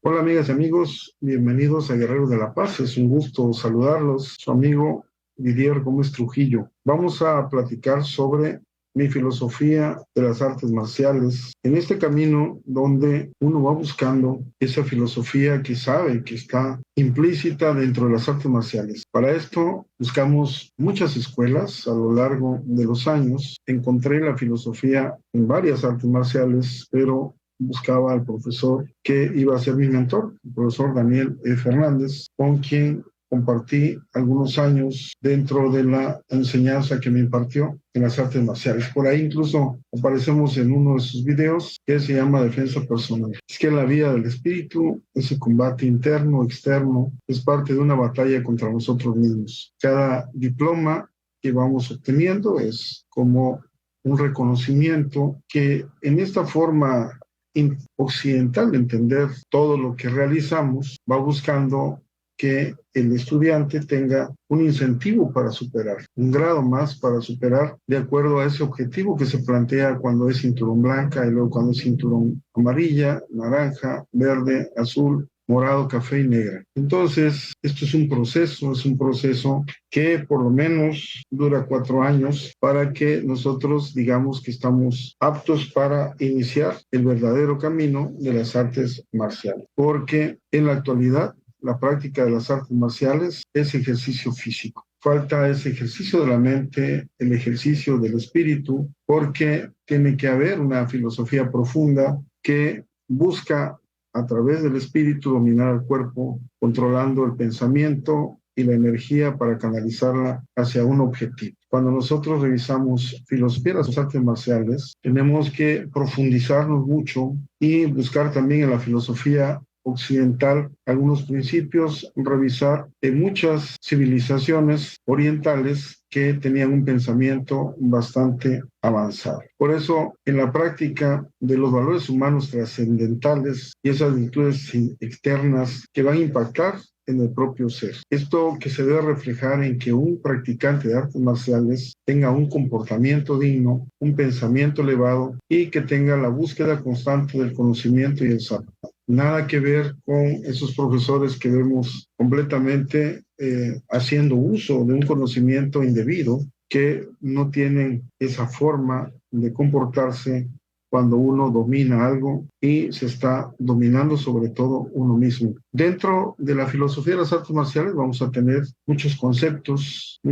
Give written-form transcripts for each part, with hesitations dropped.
Hola amigas y amigos, bienvenidos a Guerreros de la Paz. Es un gusto saludarlos, su amigo Didier Gómez Trujillo. Vamos a platicar sobre mi filosofía de las artes marciales. En este camino donde uno va buscando esa filosofía que sabe que está implícita dentro de las artes marciales. Para esto buscamos muchas escuelas a lo largo de los años. Encontré la filosofía en varias artes marciales, pero buscaba al profesor que iba a ser mi mentor, el profesor Daniel Fernández, con quien compartí algunos años dentro de la enseñanza que me impartió en las artes marciales. Por ahí incluso aparecemos en uno de sus videos que se llama Defensa Personal. Es que la vida del espíritu, ese combate interno, externo, es parte de una batalla contra nosotros mismos. Cada diploma que vamos obteniendo es como un reconocimiento que en esta forma occidental de entender todo lo que realizamos va buscando que el estudiante tenga un incentivo para superar, un grado más para superar de acuerdo a ese objetivo que se plantea cuando es cinturón blanca y luego cuando es cinturón amarilla, naranja, verde, azul, morado, café y negra. Entonces, esto es un proceso que por lo menos dura 4 años para que nosotros digamos que estamos aptos para iniciar el verdadero camino de las artes marciales. Porque en la actualidad, la práctica de las artes marciales es ejercicio físico. Falta ese ejercicio de la mente, el ejercicio del espíritu, porque tiene que haber una filosofía profunda que busca a través del espíritu dominar al cuerpo, controlando el pensamiento y la energía para canalizarla hacia un objetivo. Cuando nosotros revisamos filosofía de las artes marciales, tenemos que profundizarnos mucho y buscar también en la filosofía occidental algunos principios, revisar en muchas civilizaciones orientales que tenían un pensamiento bastante avanzado. Por eso, en la práctica de los valores humanos trascendentales y esas virtudes externas que van a impactar en el propio ser. Esto que se debe reflejar en que un practicante de artes marciales tenga un comportamiento digno, un pensamiento elevado y que tenga la búsqueda constante del conocimiento y el saber. Nada que ver con esos profesores que vemos completamente haciendo uso de un conocimiento indebido, que no tienen esa forma de comportarse cuando uno domina algo y se está dominando sobre todo uno mismo. Dentro de la filosofía de las artes marciales vamos a tener muchos conceptos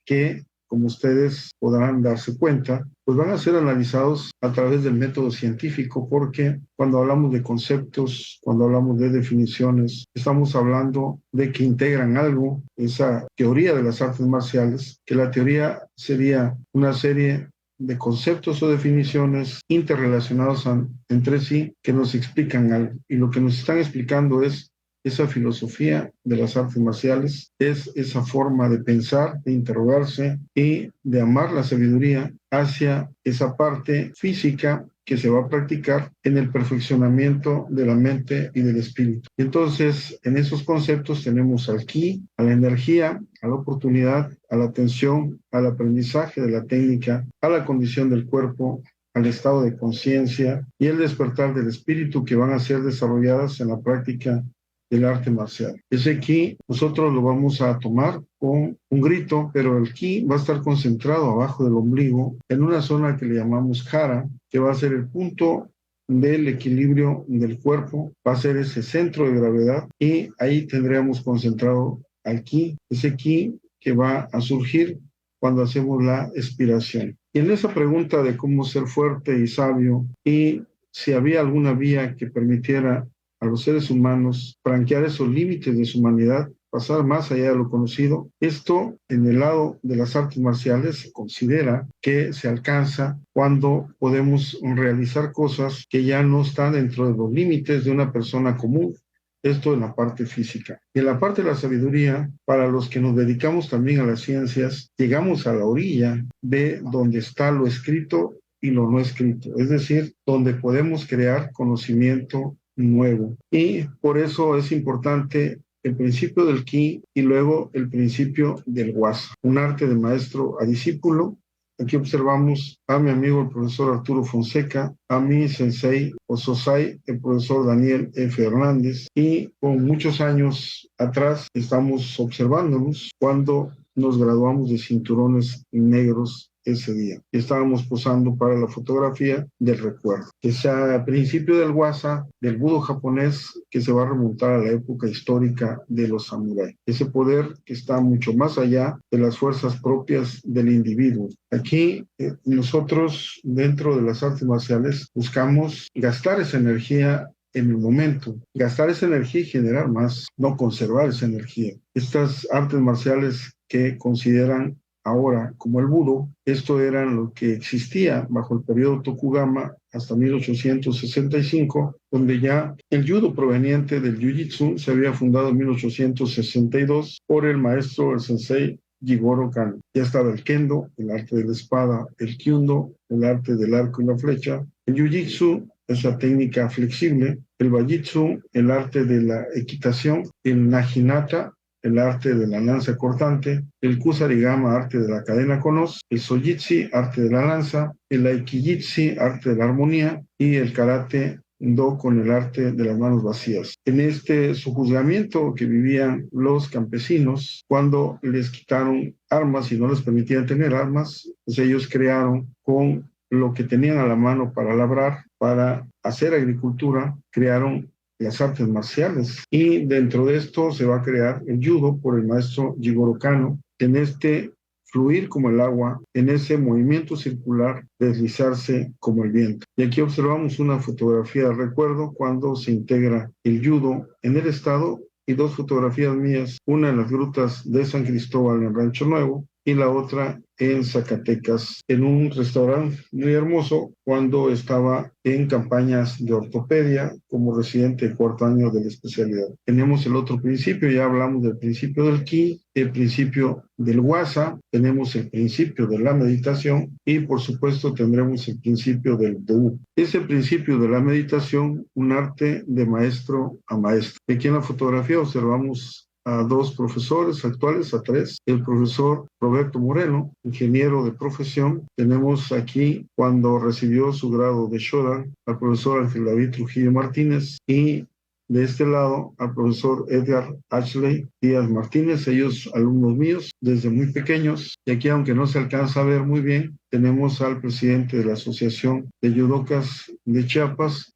que, como ustedes podrán darse cuenta, pues van a ser analizados a través del método científico, porque cuando hablamos de conceptos, cuando hablamos de definiciones, estamos hablando de que integran algo, esa teoría de las artes marciales, que la teoría sería una serie de conceptos o definiciones interrelacionados entre sí que nos explican algo. Y lo que nos están explicando es esa filosofía de las artes marciales, es esa forma de pensar, de interrogarse y de amar la sabiduría hacia esa parte física que se va a practicar en el perfeccionamiento de la mente y del espíritu. Entonces, en esos conceptos tenemos al ki, a la energía, a la oportunidad, a la atención, al aprendizaje de la técnica, a la condición del cuerpo, al estado de conciencia y el despertar del espíritu, que van a ser desarrolladas en la práctica del arte marcial. Ese ki nosotros lo vamos a tomar con un grito, pero el ki va a estar concentrado abajo del ombligo en una zona que le llamamos jara, que va a ser el punto del equilibrio del cuerpo, va a ser ese centro de gravedad y ahí tendríamos concentrado al ki, ese ki que va a surgir cuando hacemos la expiración. Y en esa pregunta de cómo ser fuerte y sabio y si había alguna vía que permitiera a los seres humanos franquear esos límites de su humanidad, pasar más allá de lo conocido. Esto, en el lado de las artes marciales, se considera que se alcanza cuando podemos realizar cosas que ya no están dentro de los límites de una persona común. Esto en la parte física. Y en la parte de la sabiduría, para los que nos dedicamos también a las ciencias, llegamos a la orilla de donde está lo escrito y lo no escrito, es decir, donde podemos crear conocimiento nuevo. Y por eso es importante el principio del ki y luego el principio del wasa, un arte de maestro a discípulo, Aquí observamos a mi amigo el profesor Arturo Fonseca, a mi sensei o sosai, el profesor Daniel F. Hernández, y con muchos años atrás estamos observándonos cuando nos graduamos de cinturones negros ese día. Estábamos posando para la fotografía del recuerdo. Es a principio del Wasa, del budo japonés, que se va a remontar a la época histórica de los samuráis. Ese poder que está mucho más allá de las fuerzas propias del individuo. Aquí nosotros, dentro de las artes marciales, buscamos gastar esa energía en el momento, gastar esa energía y generar más, no conservar esa energía. Estas artes marciales que consideran ahora como el budo, esto era lo que existía bajo el periodo Tokugama hasta 1865, donde ya el judo proveniente del jiu-jitsu se había fundado en 1862 por el maestro, el sensei Jigoro Kano. Ya estaba el kendo, el arte de la espada, el kyudo, el arte del arco y la flecha, el jiu-jitsu, esa técnica flexible, el bajitsu, el arte de la equitación, el naginata, el arte de la lanza cortante, el kusarigama, arte de la cadena con hoz, el sojitsi, arte de la lanza, el aikijitsi, arte de la armonía, y el karate do con el arte de las manos vacías. En este sojuzgamiento que vivían los campesinos, cuando les quitaron armas y no les permitían tener armas, pues ellos crearon con lo que tenían a la mano para labrar, para hacer agricultura, crearon las artes marciales, y dentro de esto se va a crear el judo por el maestro Jigoro Kano, en este fluir como el agua, en ese movimiento circular, deslizarse como el viento. Y aquí observamos una fotografía de recuerdo cuando se integra el judo en el estado, y dos fotografías mías, una en las grutas de San Cristóbal en Rancho Nuevo y la otra en Zacatecas, en un restaurante muy hermoso cuando estaba en campañas de ortopedia como residente de cuarto año de la especialidad. Tenemos el otro principio, ya hablamos del principio del ki, el principio del wasa, tenemos el principio de la meditación y por supuesto tendremos el principio del do. Ese principio de la meditación, un arte de maestro a maestro. Aquí en la fotografía observamos a dos profesores actuales, a tres. El profesor Roberto Moreno, ingeniero de profesión. Tenemos aquí cuando recibió su grado de Shodan al profesor Ángel David Trujillo Martínez, y de este lado al profesor Edgar Ashley Díaz Martínez, ellos alumnos míos desde muy pequeños. Y aquí, aunque no se alcanza a ver muy bien, tenemos al presidente de la Asociación de Judocas de Chiapas,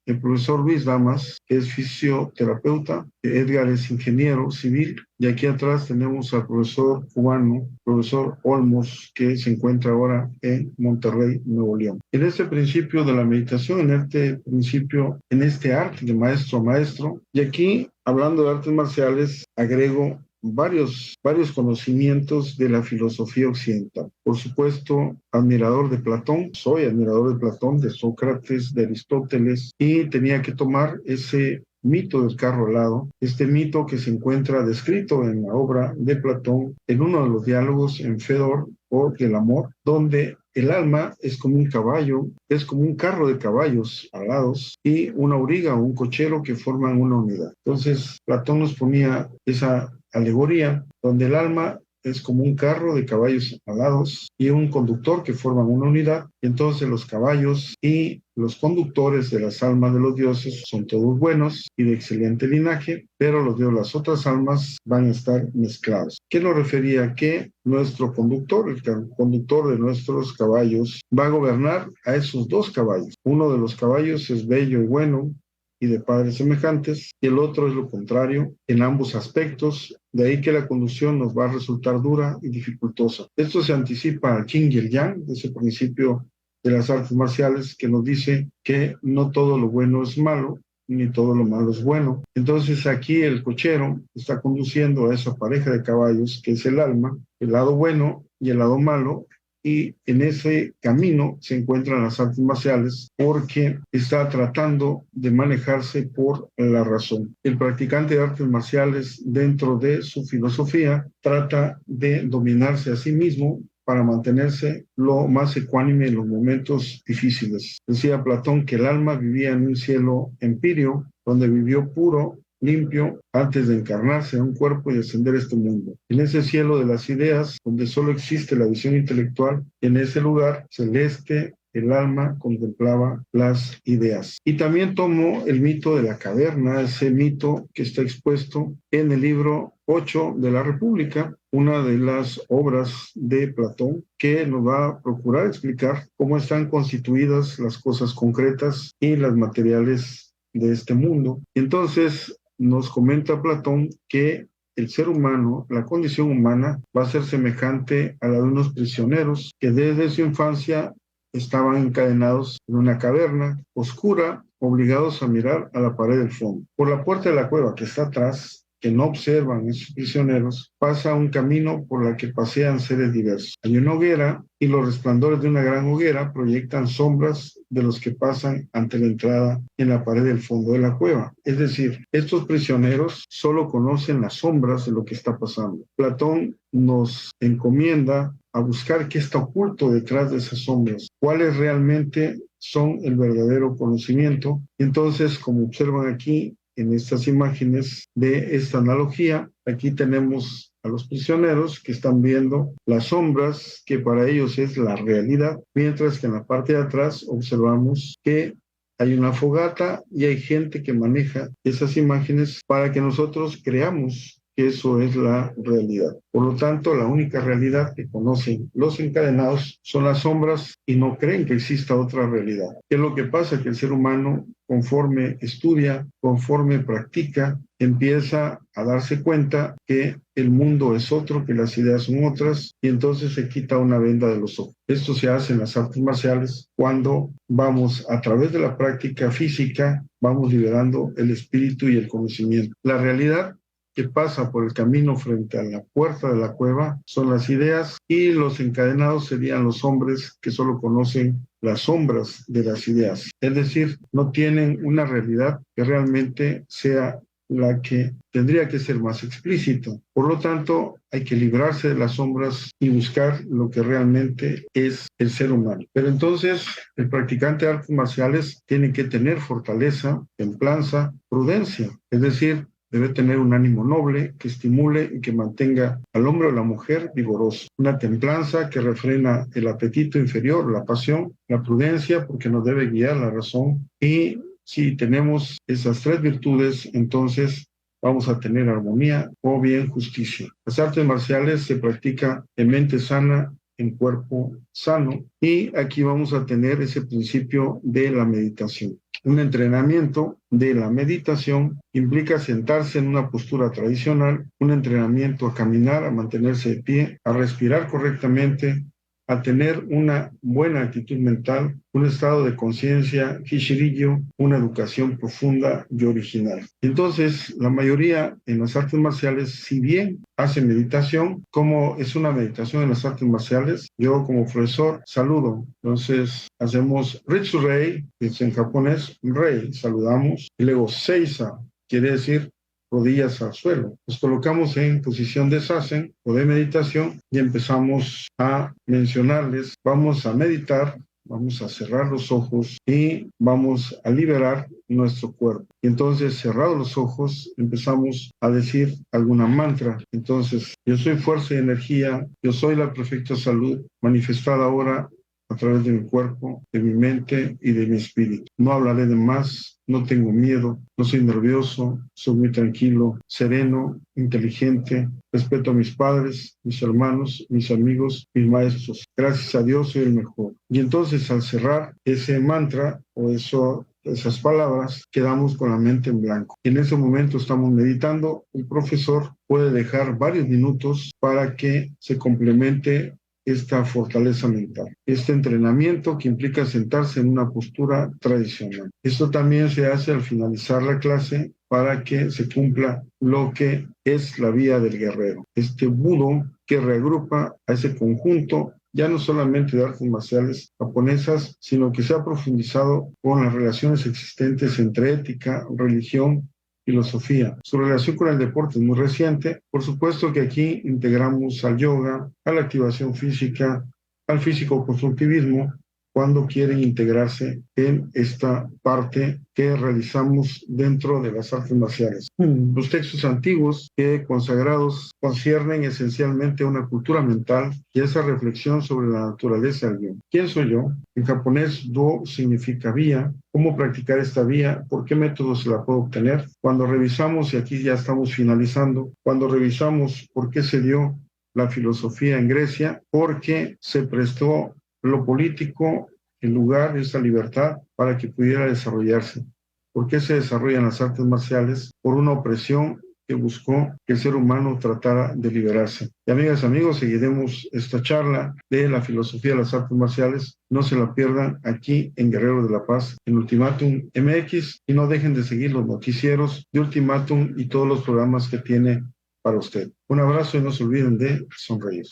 el profesor Luis Damas, que es fisioterapeuta, Edgar es ingeniero civil, y aquí atrás tenemos al profesor cubano, profesor Olmos, que se encuentra ahora en Monterrey, Nuevo León. En este principio de la meditación, en este arte de maestro a maestro, y aquí, hablando de artes marciales, agrego varios conocimientos de la filosofía occidental. Por supuesto, admirador de Platón, soy admirador de Platón, de Sócrates, de Aristóteles, y tenía que tomar ese mito del carro alado, este mito que se encuentra descrito en la obra de Platón, en uno de los diálogos en Fedor, o del amor, donde el alma es como un caballo, es como un carro de caballos alados y una auriga o un cochero que forman una unidad. Entonces, Platón nos ponía esa alegoría donde el alma es como un carro de caballos alados y un conductor que forman una unidad. Entonces los caballos y los conductores de las almas de los dioses son todos buenos y de excelente linaje, pero los de las otras almas van a estar mezclados. ¿Qué nos refería? Que nuestro conductor, el conductor de nuestros caballos, va a gobernar a esos dos caballos. Uno de los caballos es bello y bueno y de padres semejantes, y el otro es lo contrario en ambos aspectos, de ahí que la conducción nos va a resultar dura y dificultosa. Esto se anticipa al yin y el yang, de ese principio de las artes marciales que nos dice que no todo lo bueno es malo, ni todo lo malo es bueno. Entonces aquí el cochero está conduciendo a esa pareja de caballos que es el alma, el lado bueno y el lado malo, y en ese camino se encuentran las artes marciales porque está tratando de manejarse por la razón. El practicante de artes marciales, dentro de su filosofía, trata de dominarse a sí mismo para mantenerse lo más ecuánime en los momentos difíciles. Decía Platón que el alma vivía en un cielo empíreo, donde vivió puro limpio antes de encarnarse en un cuerpo y ascender a este mundo. En ese cielo de las ideas, donde solo existe la visión intelectual, en ese lugar celeste, el alma contemplaba las ideas. Y también tomó el mito de la caverna, ese mito que está expuesto en el libro 8 de la República, una de las obras de Platón, que nos va a procurar explicar cómo están constituidas las cosas concretas y las materiales de este mundo. Entonces, nos comenta Platón que el ser humano, la condición humana, va a ser semejante a la de unos prisioneros que desde su infancia estaban encadenados en una caverna oscura, obligados a mirar a la pared del fondo. Por la puerta de la cueva que está atrás, que no observan esos prisioneros, pasa un camino por la que pasean seres diversos. Hay una hoguera y los resplandores de una gran hoguera proyectan sombras de los que pasan ante la entrada en la pared del fondo de la cueva. Es decir, estos prisioneros solo conocen las sombras de lo que está pasando. Platón nos encomienda a buscar qué está oculto detrás de esas sombras, cuáles realmente son el verdadero conocimiento. Entonces, como observan aquí, en estas imágenes de esta analogía, aquí tenemos a los prisioneros que están viendo las sombras que para ellos es la realidad, mientras que en la parte de atrás observamos que hay una fogata y hay gente que maneja esas imágenes para que nosotros creamos que eso es la realidad. Por lo tanto, la única realidad que conocen los encadenados son las sombras y no creen que exista otra realidad. ¿Qué es lo que pasa? Que el ser humano, conforme estudia, conforme practica, empieza a darse cuenta que el mundo es otro, que las ideas son otras, y entonces se quita una venda de los ojos. Esto se hace en las artes marciales cuando vamos a través de la práctica física, vamos liberando el espíritu y el conocimiento. La realidad que pasa por el camino frente a la puerta de la cueva son las ideas, y los encadenados serían los hombres que solo conocen las sombras de las ideas. Es decir, no tienen una realidad que realmente sea la que tendría que ser más explícita. Por lo tanto, hay que librarse de las sombras y buscar lo que realmente es el ser humano. Pero entonces, el practicante de artes marciales tiene que tener fortaleza, templanza, prudencia. Es decir, debe tener un ánimo noble que estimule y que mantenga al hombre o la mujer vigoroso. Una templanza que refrena el apetito inferior, la pasión, la prudencia, porque nos debe guiar la razón. Y si tenemos esas tres virtudes, entonces vamos a tener armonía o bien justicia. Las artes marciales se practican en mente sana, en cuerpo sano, y aquí vamos a tener ese principio de la meditación. Un entrenamiento de la meditación implica sentarse en una postura tradicional, un entrenamiento a caminar, a mantenerse de pie, a respirar correctamente, a tener una buena actitud mental, un estado de conciencia Hishiriyo, una educación profunda y original. Entonces, la mayoría en las artes marciales, si bien hace meditación, como es una meditación en las artes marciales, yo como profesor saludo. Entonces, hacemos Ritsurei, que es en japonés, rei, saludamos, y luego Seiza, quiere decir rodillas al suelo. Nos colocamos en posición de zazen o de meditación y empezamos a mencionarles, vamos a meditar, vamos a cerrar los ojos y vamos a liberar nuestro cuerpo. Y entonces, cerrados los ojos, empezamos a decir alguna mantra. Entonces, yo soy fuerza y energía, yo soy la perfecta salud manifestada ahora a través de mi cuerpo, de mi mente y de mi espíritu. No hablaré de más, no tengo miedo, no soy nervioso, soy muy tranquilo, sereno, inteligente, respeto a mis padres, mis hermanos, mis amigos, mis maestros. Gracias a Dios soy el mejor. Y entonces, al cerrar ese mantra o esas palabras, quedamos con la mente en blanco. En ese momento estamos meditando. El profesor puede dejar varios minutos para que se complemente esta fortaleza mental, este entrenamiento que implica sentarse en una postura tradicional. Esto también se hace al finalizar la clase para que se cumpla lo que es la vía del guerrero, este budo que reagrupa a ese conjunto ya no solamente de artes marciales japonesas, sino que se ha profundizado con las relaciones existentes entre ética, religión, filosofía. Su relación con el deporte es muy reciente. Por supuesto que aquí integramos al yoga, a la activación física, al físico-constructivismo, cuando quieren integrarse en esta parte que realizamos dentro de las artes marciales. Los textos antiguos que consagrados conciernen esencialmente una cultura mental y esa reflexión sobre la naturaleza del bien. ¿Quién soy yo? En japonés, do significa vía. ¿Cómo practicar esta vía? ¿Por qué métodos se la puedo obtener? Cuando revisamos, y aquí ya estamos finalizando, cuando revisamos por qué se dio la filosofía en Grecia, porque se prestó lo político en lugar de esa libertad para que pudiera desarrollarse. ¿Por qué se desarrollan las artes marciales? Por una opresión que buscó que el ser humano tratara de liberarse. Y amigas, amigos, seguiremos esta charla de la filosofía de las artes marciales. No se la pierdan aquí en Guerreros de la Paz, en Ultimátum MX, y no dejen de seguir los noticieros de Ultimátum y todos los programas que tiene para usted. Un abrazo y no se olviden de sonreír.